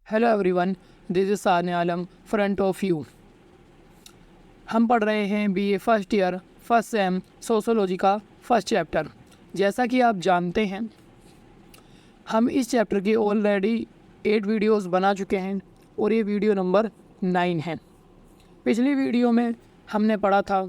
Hello everyone, this is Sane Alam front of you. हम पढ़ रहे हैं BA first year first sem sociology का फर्स्ट चैप्टर। जैसा कि आप जानते हैं, हम इस चैप्टर की ऑलरेडी 8 वीडियोस बना चुके हैं और ये वीडियो नंबर 9 है। पिछली वीडियो में हमने पढ़ा था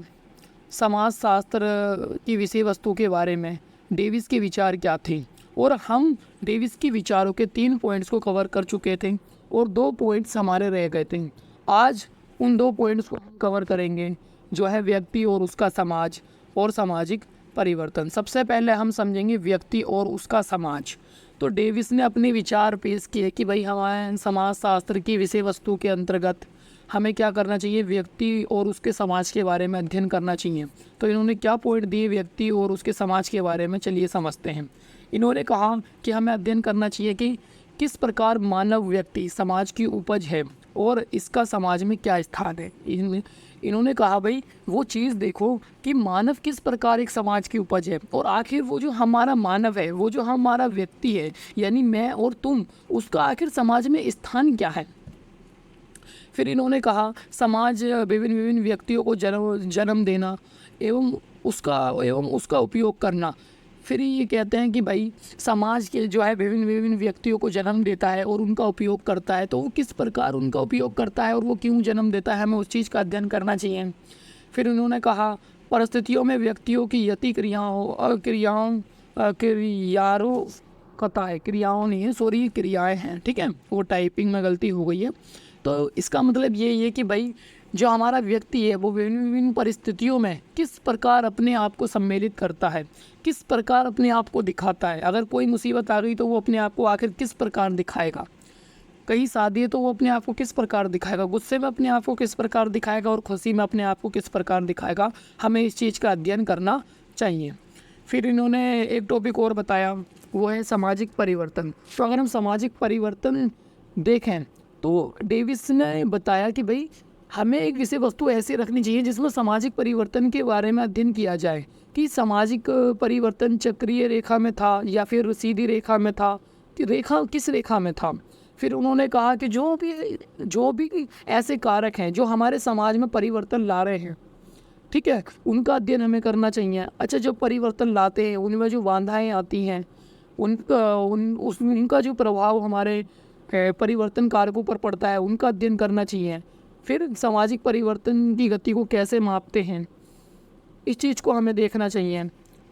समाज शास्त्र की विषय वस्तु के बारे में, डेविस के विचार क्या थे, और हम डेविस के विचारों के 3 पॉइंट्स को कवर कर चुके थे और 2 पॉइंट्स हमारे रह गए थे। आज उन 2 पॉइंट्स को कवर करेंगे, जो है व्यक्ति और उसका समाज और सामाजिक परिवर्तन। सबसे पहले हम समझेंगे व्यक्ति और उसका समाज। तो डेविस ने अपने विचार पेश किए कि भाई हमारे समाज शास्त्र की विषय वस्तु के अंतर्गत हमें क्या करना चाहिए, व्यक्ति और उसके समाज के बारे में अध्ययन करना चाहिए। तो इन्होंने क्या पॉइंट दिए व्यक्ति और उसके समाज के बारे में, चलिए समझते हैं। इन्होंने कहा कि हमें अध्ययन करना चाहिए कि किस प्रकार मानव व्यक्ति समाज की उपज है और इसका समाज में क्या स्थान है। इन्होंने कहा भाई वो चीज़ देखो कि मानव किस प्रकार एक समाज की उपज है और आखिर वो जो हमारा मानव है, वो जो हमारा व्यक्ति है, यानी मैं और तुम, उसका आखिर समाज में स्थान क्या है। फिर इन्होंने कहा समाज विभिन्न व्यक्तियों को जन्म देना एवं उसका उपयोग करना। फिर ये कहते हैं कि भाई समाज के जो है विभिन्न व्यक्तियों को जन्म देता है और उनका उपयोग करता है, तो वो किस प्रकार उनका उपयोग करता है और वो क्यों जन्म देता है, हमें उस चीज़ का अध्ययन करना चाहिए। फिर उन्होंने कहा परिस्थितियों में व्यक्तियों की यति क्रियाओं नहीं है, सॉरी, क्रियाएं हैं, ठीक है, वो टाइपिंग में गलती हो गई है। तो इसका मतलब ये है कि भाई जो हमारा व्यक्ति है वो विभिन्न परिस्थितियों में किस प्रकार अपने आप को सम्मिलित करता है, किस प्रकार अपने आप को दिखाता है। अगर कोई मुसीबत आ गई तो वो अपने आप को आखिर किस प्रकार दिखाएगा, कहीं शादी है तो वो अपने आप को किस प्रकार दिखाएगा, गुस्से में अपने आप को किस प्रकार दिखाएगा और खुशी में अपने आप को किस प्रकार दिखाएगा। हमें इस चीज़ का अध्ययन करना चाहिए। फिर इन्होंने एक टॉपिक और बताया, वो है सामाजिक परिवर्तन। तो अगर हम सामाजिक परिवर्तन देखें तो डेविस ने बताया कि भाई हमें एक विषय वस्तु ऐसी रखनी चाहिए जिसमें सामाजिक परिवर्तन के बारे में अध्ययन किया जाए कि सामाजिक परिवर्तन चक्रीय रेखा में था या फिर सीधी रेखा में था, कि रेखा किस रेखा में था। फिर उन्होंने कहा कि जो भी ऐसे कारक हैं जो हमारे समाज में परिवर्तन ला रहे हैं, ठीक है, उनका अध्ययन हमें करना चाहिए। अच्छा, जो परिवर्तन लाते हैं उनमें जो बाधाएँ आती हैं, उनका जो प्रभाव हमारे परिवर्तन कारकों पर पड़ता है, उनका अध्ययन करना चाहिए। फिर सामाजिक परिवर्तन की गति को कैसे मापते हैं, इस चीज़ को हमें देखना चाहिए,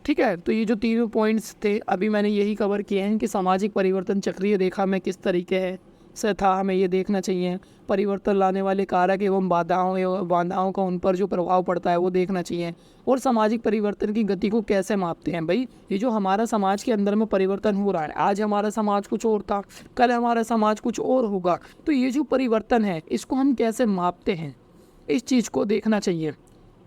ठीक है। तो ये जो 3 पॉइंट्स थे अभी मैंने यही कवर किए हैं कि सामाजिक परिवर्तन चक्रीय रेखा में किस तरीके से था, हमें ये देखना चाहिए। परिवर्तन लाने वाले कारक एवं बाधाओं का उन पर जो प्रभाव पड़ता है वो देखना चाहिए, और सामाजिक परिवर्तन की गति को कैसे मापते हैं। भाई ये जो हमारा समाज के अंदर में परिवर्तन हो रहा है, आज हमारा समाज कुछ और था, कल हमारा समाज कुछ और होगा, तो ये जो परिवर्तन है इसको हम कैसे मापते हैं, इस चीज़ को देखना चाहिए,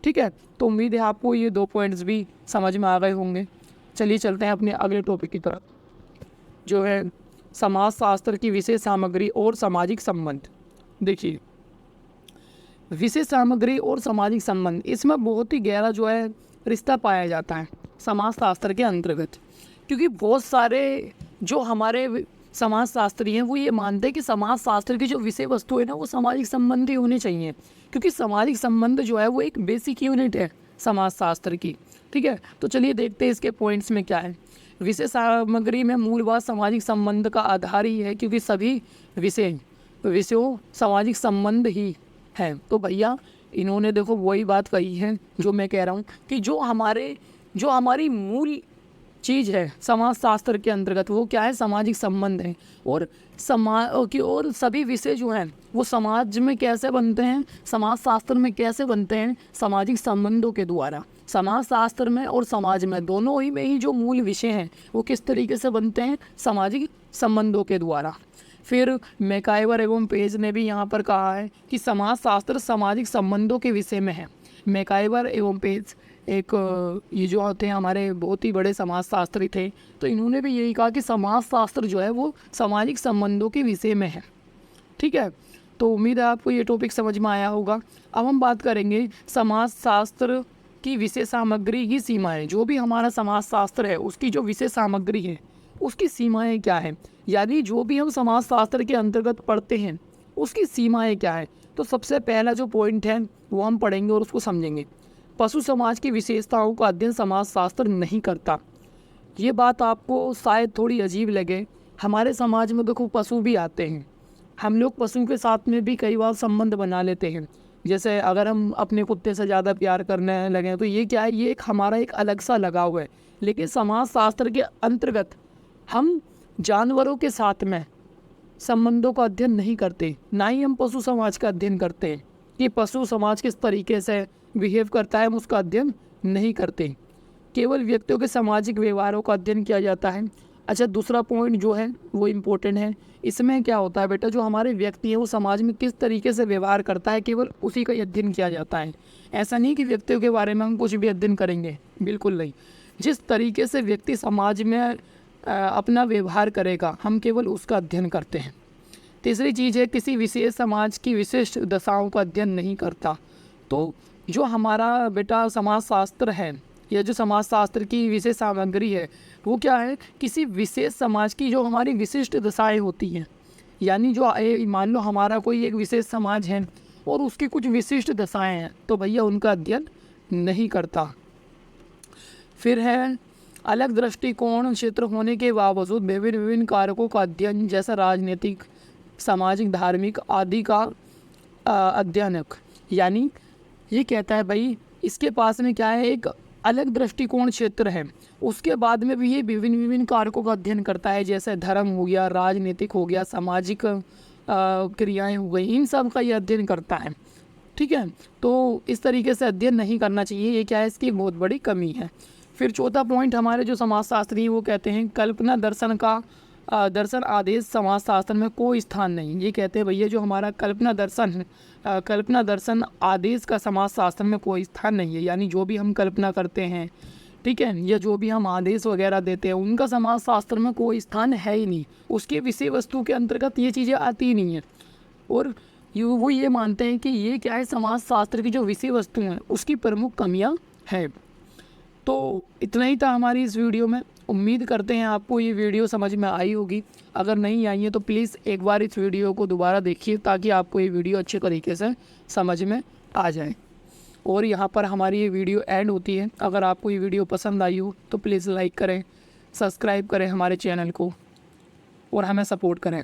ठीक है। तो उम्मीद है आपको ये 2 पॉइंट्स भी समझ में आ गए होंगे। चलिए चलते हैं अपने अगले टॉपिक की तरफ, जो है समाज शास्त्र की विषय सामग्री और सामाजिक संबंध। देखिए, विषय सामग्री और सामाजिक संबंध, इसमें बहुत ही गहरा जो है रिश्ता पाया जाता है समाज शास्त्र के अंतर्गत, क्योंकि बहुत सारे जो हमारे समाज शास्त्री हैं वो ये मानते हैं कि समाज शास्त्र की जो विषय वस्तु है ना वो सामाजिक संबंध ही होने चाहिए, क्योंकि सामाजिक संबंध जो है वो एक बेसिक यूनिट है समाज शास्त्र की, ठीक है। तो चलिए देखते हैं इसके पॉइंट्स में क्या है। विषय सामग्री में मूल बात सामाजिक संबंध का आधार ही है, क्योंकि सभी विषयों सामाजिक संबंध ही है। तो भैया इन्होंने देखो वही बात कही है जो मैं कह रहा हूँ कि जो हमारी मूल चीज़ है समाज शास्त्र के अंतर्गत, वो क्या है, सामाजिक संबंध है। और और सभी विषय जो हैं वो समाज में कैसे बनते हैं, समाज शास्त्र में कैसे बनते हैं, सामाजिक संबंधों के द्वारा। समाज शास्त्र में और समाज में दोनों ही में ही जो मूल विषय हैं वो किस तरीके से बनते हैं, सामाजिक संबंधों के द्वारा। फिर मैकाइवर एवं पेज ने भी यहाँ पर कहा है कि समाज शास्त्र सामाजिक संबंधों के विषय में है। मैकाइवर एवं पेज एक ये जो होते हैं हमारे बहुत ही बड़े समाज शास्त्री थे, तो इन्होंने भी यही कहा कि समाज शास्त्र जो है वो सामाजिक संबंधों के विषय में है, ठीक है। तो उम्मीद है आपको ये टॉपिक समझ में आया होगा। अब हम बात करेंगे समाज शास्त्र की विषय सामग्री की सीमाएं। जो भी हमारा समाज शास्त्र है उसकी जो विषय सामग्री है उसकी सीमाएं क्या हैं, यानी जो भी हम समाजशास्त्र के अंतर्गत पढ़ते हैं उसकी सीमाएं क्या है। तो सबसे पहला जो पॉइंट है वो हम पढ़ेंगे और उसको समझेंगे। पशु समाज की विशेषताओं का अध्ययन समाजशास्त्र नहीं करता। ये बात आपको शायद थोड़ी अजीब लगे। हमारे समाज में देखो पशु भी आते हैं, हम लोग पशु के साथ में भी कई बार संबंध बना लेते हैं। जैसे अगर हम अपने कुत्ते से ज़्यादा प्यार करने लगे तो ये क्या है, ये एक हमारा एक अलग सा लगाव है। लेकिन समाजशास्त्र के अंतर्गत हम जानवरों के साथ में संबंधों का अध्ययन नहीं करते, ना ही हम पशु समाज का अध्ययन करते हैं कि पशु समाज किस तरीके से बिहेव करता है, हम उसका अध्ययन नहीं करते। केवल व्यक्तियों के सामाजिक व्यवहारों का अध्ययन किया जाता है। अच्छा, दूसरा पॉइंट जो है वो इम्पोर्टेंट है। इसमें क्या होता है बेटा, जो हमारे व्यक्ति हैं वो समाज में किस तरीके से व्यवहार करता है, केवल उसी का अध्ययन किया जाता है। ऐसा नहीं कि व्यक्तियों के बारे में हम कुछ भी अध्ययन करेंगे, बिल्कुल नहीं। जिस तरीके से व्यक्ति समाज में अपना व्यवहार करेगा, हम केवल उसका अध्ययन करते हैं। तीसरी चीज़ है, किसी विशेष समाज की विशिष्ट दशाओं का अध्ययन नहीं करता। तो जो हमारा बेटा समाजशास्त्र है या जो समाजशास्त्र की विशेष सामग्री है वो क्या है, किसी विशेष समाज की जो हमारी विशिष्ट दशाएं होती हैं, यानी जो मान लो हमारा कोई एक विशेष समाज है और उसकी कुछ विशिष्ट दशाएं हैं, तो भैया उनका अध्ययन नहीं करता। फिर है, अलग दृष्टिकोण क्षेत्र होने के बावजूद विभिन्न कारकों का अध्ययन, जैसा राजनीतिक, सामाजिक, धार्मिक आदि का अध्ययन। यानी ये कहता है भाई इसके पास में क्या है, एक अलग दृष्टिकोण क्षेत्र है, उसके बाद में भी ये विभिन्न कारकों का अध्ययन करता है, जैसे धर्म हो गया, राजनीतिक हो गया, सामाजिक क्रियाएं हो गई, इन सब का ये अध्ययन करता है। ठीक है, तो इस तरीके से अध्ययन नहीं करना चाहिए, ये क्या है, इसकी बहुत बड़ी कमी है। फिर चौथा पॉइंट हमारे जो समाजशास्त्री वो कहते हैं, कल्पना दर्शन का दर्शन आदेश समाजशास्त्र में कोई स्थान नहीं। ये कहते हैं भैया जो हमारा कल्पना दर्शन आदेश का समाजशास्त्र में कोई स्थान नहीं है, यानी जो भी हम कल्पना करते हैं, ठीक है, या जो भी हम आदेश वगैरह देते हैं, उनका समाजशास्त्र में कोई स्थान है ही नहीं। उसके विषय वस्तु के अंतर्गत ये चीज़ें आती ही नहीं है। और वो ये मानते हैं कि ये क्या है, समाजशास्त्र की जो विषय वस्तु हैं उसकी प्रमुख कमियाँ हैं। तो इतना ही था हमारी इस वीडियो में। उम्मीद करते हैं आपको ये वीडियो समझ में आई होगी। अगर नहीं आई है तो प्लीज़ एक बार इस वीडियो को दोबारा देखिए ताकि आपको ये वीडियो अच्छे तरीके से समझ में आ जाए। और यहाँ पर हमारी ये वीडियो एंड होती है। अगर आपको ये वीडियो पसंद आई हो तो प्लीज़ लाइक करें, सब्सक्राइब करें हमारे चैनल को और हमें सपोर्ट करें।